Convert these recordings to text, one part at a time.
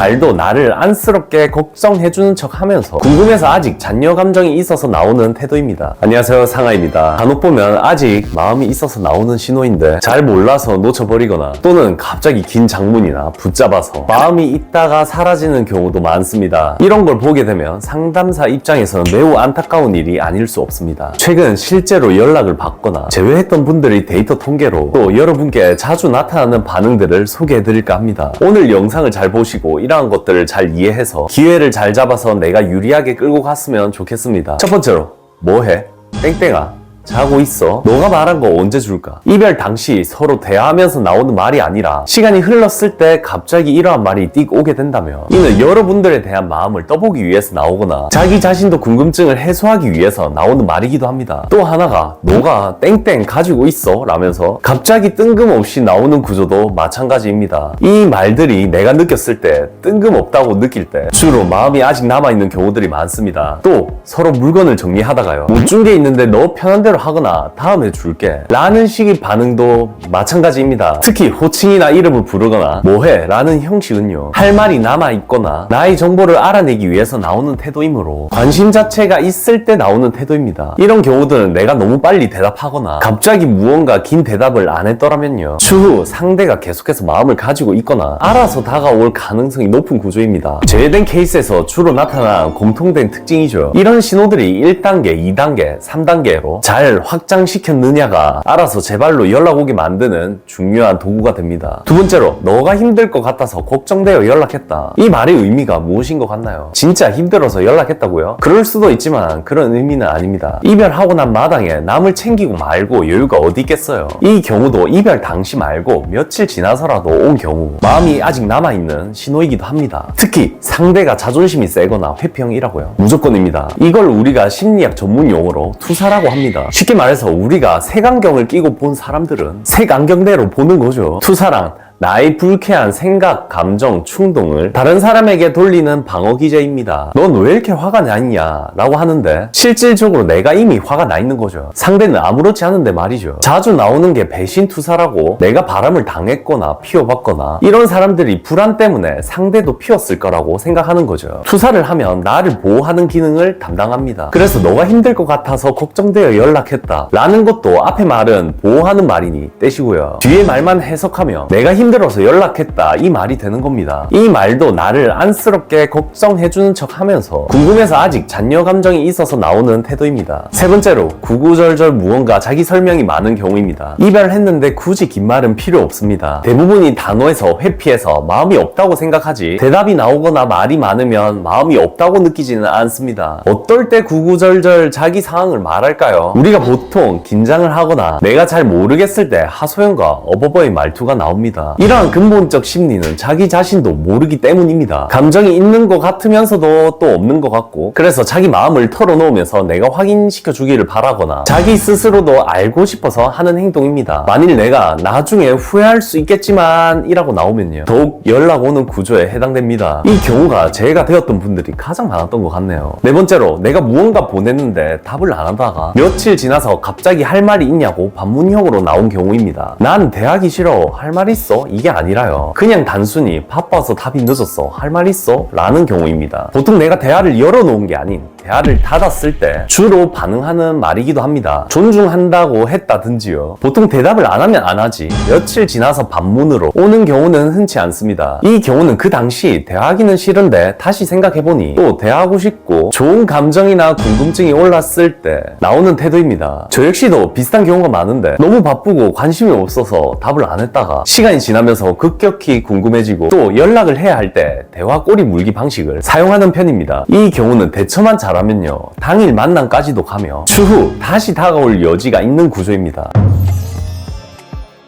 말도 나를 안쓰럽게 걱정해주는 척 하면서 궁금해서 아직 잔여 감정이 있어서 나오는 태도입니다. 안녕하세요, 상아입니다. 간혹 보면 아직 마음이 있어서 나오는 신호인데 잘 몰라서 놓쳐버리거나 또는 갑자기 긴 장문이나 붙잡아서 마음이 있다가 사라지는 경우도 많습니다. 이런 걸 보게 되면 상담사 입장에서는 매우 안타까운 일이 아닐 수 없습니다. 최근 실제로 연락을 받거나 제외했던 분들의 데이터 통계로 또 여러분께 자주 나타나는 반응들을 소개해드릴까 합니다. 오늘 영상을 잘 보시고 이러한 것들을 잘 이해해서 기회를 잘 잡아서 내가 유리하게 끌고 갔으면 좋겠습니다. 첫 번째로, 뭐해? 땡땡아, 자고 있어? 너가 말한 거 언제 줄까? 이별 당시 서로 대화하면서 나오는 말이 아니라 시간이 흘렀을 때 갑자기 이러한 말이 띡 오게 된다면 이는 여러분들에 대한 마음을 떠보기 위해서 나오거나 자기 자신도 궁금증을 해소하기 위해서 나오는 말이기도 합니다. 또 하나가 너가 땡땡 가지고 있어? 라면서 갑자기 뜬금없이 나오는 구조도 마찬가지입니다. 이 말들이 내가 느꼈을 때 뜬금없다고 느낄 때 주로 마음이 아직 남아있는 경우들이 많습니다. 또 서로 물건을 정리하다가요, 못 준 게 있는데 너 편한 대로 하거나 다음에 줄게 라는 식의 반응도 마찬가지입니다. 특히 호칭이나 이름을 부르거나 뭐해? 라는 형식은요, 할 말이 남아있거나 나의 정보를 알아내기 위해서 나오는 태도이므로 관심 자체가 있을 때 나오는 태도입니다. 이런 경우들은 내가 너무 빨리 대답하거나 갑자기 무언가 긴 대답을 안 했더라면요, 추후 상대가 계속해서 마음을 가지고 있거나 알아서 다가올 가능성이 높은 구조입니다. 제외된 케이스에서 주로 나타난 공통된 특징이죠. 이런 신호들이 1단계, 2단계, 3단계로 잘 확장시켰느냐가 알아서 제발로 연락 오게 만드는 중요한 도구가 됩니다. 두 번째로, 너가 힘들 것 같아서 걱정되어 연락했다. 이 말의 의미가 무엇인 것 같나요? 진짜 힘들어서 연락했다고요? 그럴 수도 있지만 그런 의미는 아닙니다. 이별하고 난 마당에 남을 챙기고 말고 여유가 어디 있겠어요. 이 경우도 이별 당시 말고 며칠 지나서라도 온 경우 마음이 아직 남아있는 신호이기도 합니다. 특히 상대가 자존심이 세거나 회피형이라고요, 무조건입니다. 이걸 우리가 심리학 전문 용어로 투사라고 합니다. 쉽게 말해서 우리가 색안경을 끼고 본 사람들은 색안경대로 보는 거죠. 투사랑 나의 불쾌한 생각, 감정, 충동을 다른 사람에게 돌리는 방어 기제입니다. 넌 왜 이렇게 화가 나 있냐? 라고 하는데 실질적으로 내가 이미 화가 나 있는 거죠. 상대는 아무렇지 않은데 말이죠. 자주 나오는 게 배신투사라고, 내가 바람을 당했거나 피워봤거나 이런 사람들이 불안 때문에 상대도 피웠을 거라고 생각하는 거죠. 투사를 하면 나를 보호하는 기능을 담당합니다. 그래서 너가 힘들 것 같아서 걱정되어 연락했다 라는 것도 앞에 말은 보호하는 말이니 떼시고요, 뒤에 말만 해석하면 내가 힘들어서 연락했다 이 말이 되는 겁니다. 이 말도 나를 안쓰럽게 걱정해주는 척 하면서 궁금해서 아직 잔여 감정이 있어서 나오는 태도입니다. 세 번째로, 구구절절 무언가 자기 설명이 많은 경우입니다. 이별했는데 굳이 긴 말은 필요 없습니다. 대부분이 단어에서 회피해서 마음이 없다고 생각하지 대답이 나오거나 말이 많으면 마음이 없다고 느끼지는 않습니다. 어떨 때 구구절절 자기 상황을 말할까요? 우리가 보통 긴장을 하거나 내가 잘 모르겠을 때 하소연과 어버버의 말투가 나옵니다. 이러한 근본적 심리는 자기 자신도 모르기 때문입니다. 감정이 있는 것 같으면서도 또 없는 것 같고, 그래서 자기 마음을 털어놓으면서 내가 확인시켜 주기를 바라거나 자기 스스로도 알고 싶어서 하는 행동입니다. 만일 내가 나중에 후회할 수 있겠지만 이라고 나오면요, 더욱 연락 오는 구조에 해당됩니다. 이 경우가 제가 되었던 분들이 가장 많았던 것 같네요. 네 번째로, 내가 무언가 보냈는데 답을 안 하다가 며칠 지나서 갑자기 할 말이 있냐고 반문형으로 나온 경우입니다. 난 대하기 싫어, 할 말 있어? 이게 아니라요, 그냥 단순히 바빠서 답이 늦었어, 할 말 있어? 라는 경우입니다. 보통 내가 대화를 열어놓은 게 아닌 대화를 닫았을 때 주로 반응하는 말이기도 합니다. 존중한다고 했다든지요. 보통 대답을 안 하면 안 하지 며칠 지나서 반문으로 오는 경우는 흔치 않습니다. 이 경우는 그 당시 대화하기는 싫은데 다시 생각해보니 또 대화하고 싶고 좋은 감정이나 궁금증이 올랐을 때 나오는 태도입니다. 저 역시도 비슷한 경우가 많은데 너무 바쁘고 관심이 없어서 답을 안 했다가 시간이 지나면서 급격히 궁금해지고 또 연락을 해야 할 때 대화 꼬리 물기 방식을 사용하는 편입니다. 이 경우는 대처만 잘하면요, 당일 만남까지도 가며 추후 다시 다가올 여지가 있는 구조입니다.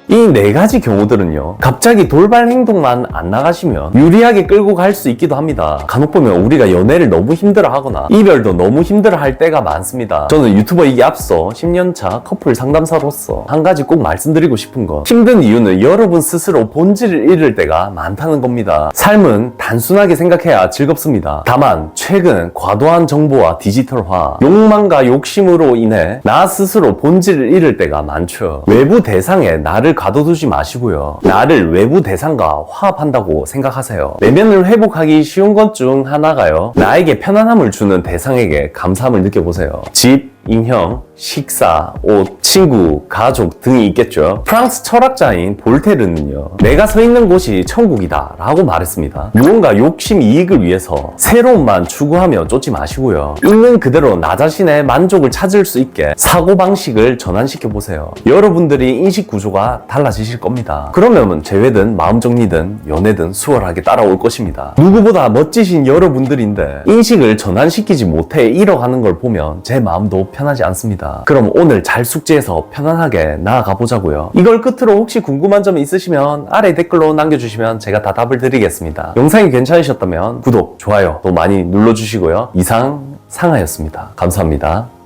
이 네 가지 경우들은요, 갑자기 돌발 행동만 안 나가시면 유리하게 끌고 갈 수 있기도 합니다. 간혹 보면 우리가 연애를 너무 힘들어하거나 이별도 너무 힘들어할 때가 많습니다. 저는 유튜버이기 앞서 10년차 커플 상담사로서 한 가지 꼭 말씀드리고 싶은 거, 힘든 이유는 여러분 스스로 본질을 잃을 때가 많다는 겁니다. 삶은 단순하게 생각해야 즐겁습니다. 다만 최근 과도한 정보와 디지털화, 욕망과 욕심으로 인해 나 스스로 본질을 잃을 때가 많죠. 외부 대상에 나를 가둬두지 마시고요. 나를 외부 대상과 화합한다고 생각하세요. 내면을 회복하기 쉬운 것 중 하나가요. 나에게 편안함을 주는 대상에게 감사함을 느껴보세요. 집, 인형, 식사, 옷, 친구, 가족 등이 있겠죠. 프랑스 철학자인 볼테르는요, 내가 서 있는 곳이 천국이다 라고 말했습니다. 무언가 욕심 이익을 위해서 새로움만 추구하며 쫓지 마시고요. 있는 그대로 나 자신의 만족을 찾을 수 있게 사고방식을 전환시켜 보세요. 여러분들이 인식 구조가 달라지실 겁니다. 그러면 재회든 마음정리든 연애든 수월하게 따라올 것입니다. 누구보다 멋지신 여러분들인데 인식을 전환시키지 못해 잃어가는 걸 보면 제 마음도 편하지 않습니다. 그럼 오늘 잘 숙지해서 편안하게 나아가 보자고요. 이걸 끝으로 혹시 궁금한 점 있으시면 아래 댓글로 남겨주시면 제가 다 답을 드리겠습니다. 영상이 괜찮으셨다면 구독, 좋아요 또 많이 눌러주시고요. 이상 상하였습니다. 감사합니다.